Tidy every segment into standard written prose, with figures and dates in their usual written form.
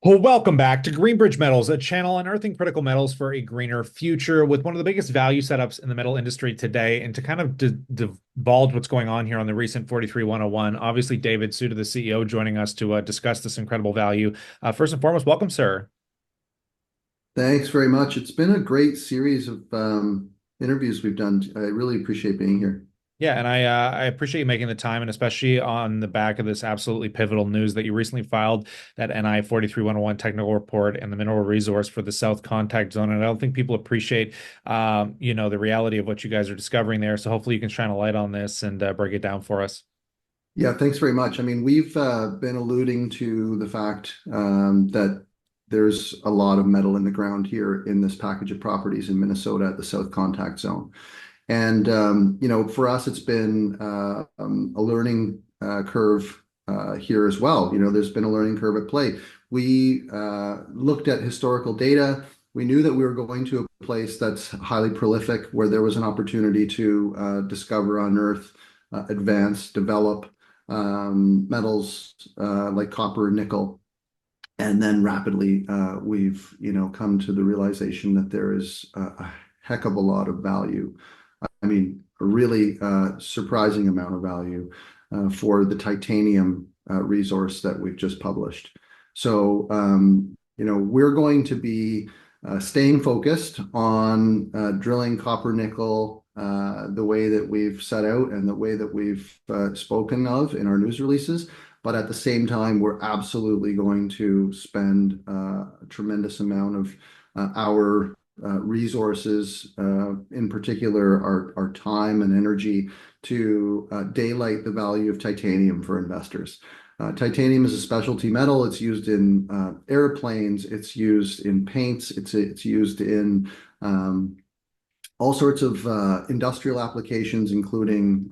Well, welcome back to Greenbridge Metals, a channel unearthing critical metals for a greener future with one of the biggest value setups in the metal industry today. And to kind of divulge what's going on here on the recent 43101, obviously, David Suda, the CEO, joining us to discuss this incredible value. First and foremost, welcome, sir. Thanks very much. It's been a great series of interviews we've done. I really appreciate being here. Yeah, and I appreciate you making the time, and especially on the back of this absolutely pivotal news that you recently filed that NI 43101 technical report and the mineral resource for the South Contact Zone. And I don't think people appreciate, the reality of what you guys are discovering there. So hopefully you can shine a light on this and break it down for us. Yeah, thanks very much. I mean, we've been alluding to the fact that there's a lot of metal in the ground here in this package of properties in Minnesota at the South Contact Zone. And for us, it's been a learning curve here as well. There's been a learning curve at play. We looked at historical data. We knew that we were going to a place that's highly prolific, where there was an opportunity to discover, unearth, advance, develop metals like copper and nickel. And then rapidly, we've come to the realization that there is a heck of a lot of value. I mean, a really surprising amount of value for the titanium resource that we've just published. So, we're going to be staying focused on drilling copper nickel the way that we've set out and the way that we've spoken of in our news releases. But at the same time, we're absolutely going to spend a tremendous amount of our resources, in particular our time and energy, to daylight the value of titanium for investors. Titanium is a specialty metal. It's used in airplanes. It's used in paints. It's used in all sorts of industrial applications, including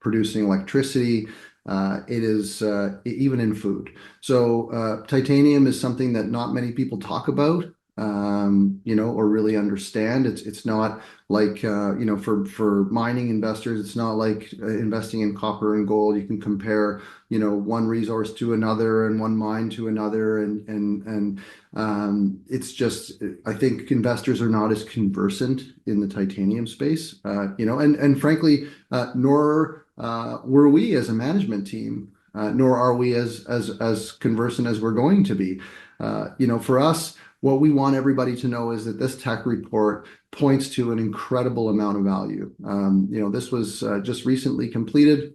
producing electricity. It is even in food. So titanium is something that not many people talk about, or really understand. It's not like, for mining investors, it's not like investing in copper and gold. You can compare, one resource to another and one mine to another. And it's just, I think investors are not as conversant in the titanium space, and frankly, nor were we as a management team, nor are we as conversant as we're going to be. For us, what we want everybody to know is that this tech report points to an incredible amount of value. This was just recently completed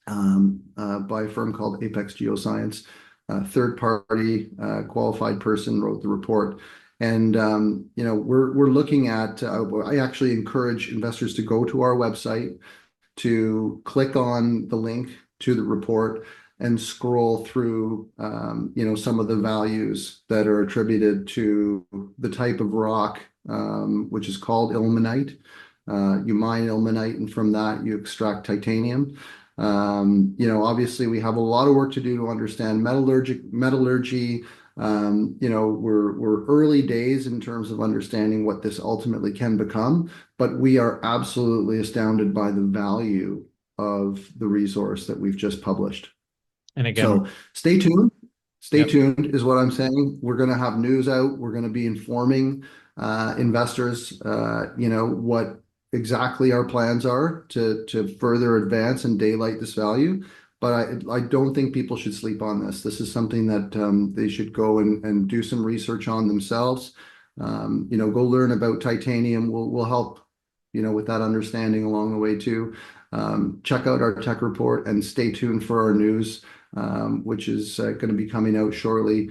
by a firm called Apex Geoscience. A third-party qualified person wrote the report. And we're looking at. I actually encourage investors to go to our website, to click on the link to the report and scroll through, some of the values that are attributed to the type of rock, which is called ilmenite. You mine ilmenite, and from that you extract titanium. Obviously we have a lot of work to do to understand metallurgy. We're early days in terms of understanding what this ultimately can become, but we are absolutely astounded by the value of the resource that we've just published. And again, So stay tuned. Stay yep. tuned is what I'm saying. We're going to have news out. We're going to be informing investors, what exactly our plans are to further advance and daylight this value. But I don't think people should sleep on this. This is something that they should go and do some research on themselves. Go learn about titanium. We'll help, with that understanding along the way too. Check out our tech report and stay tuned for our news, which is going to be coming out shortly,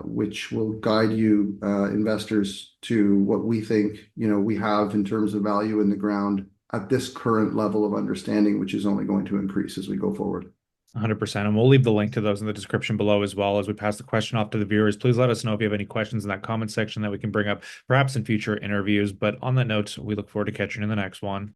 which will guide you, investors, to what we think, we have in terms of value in the ground at this current level of understanding, which is only going to increase as we go forward. 100%. And we'll leave the link to those in the description below as well as we pass the question off to the viewers. Please let us know if you have any questions in that comment section that we can bring up perhaps in future interviews. But on that note, we look forward to catching you in the next one.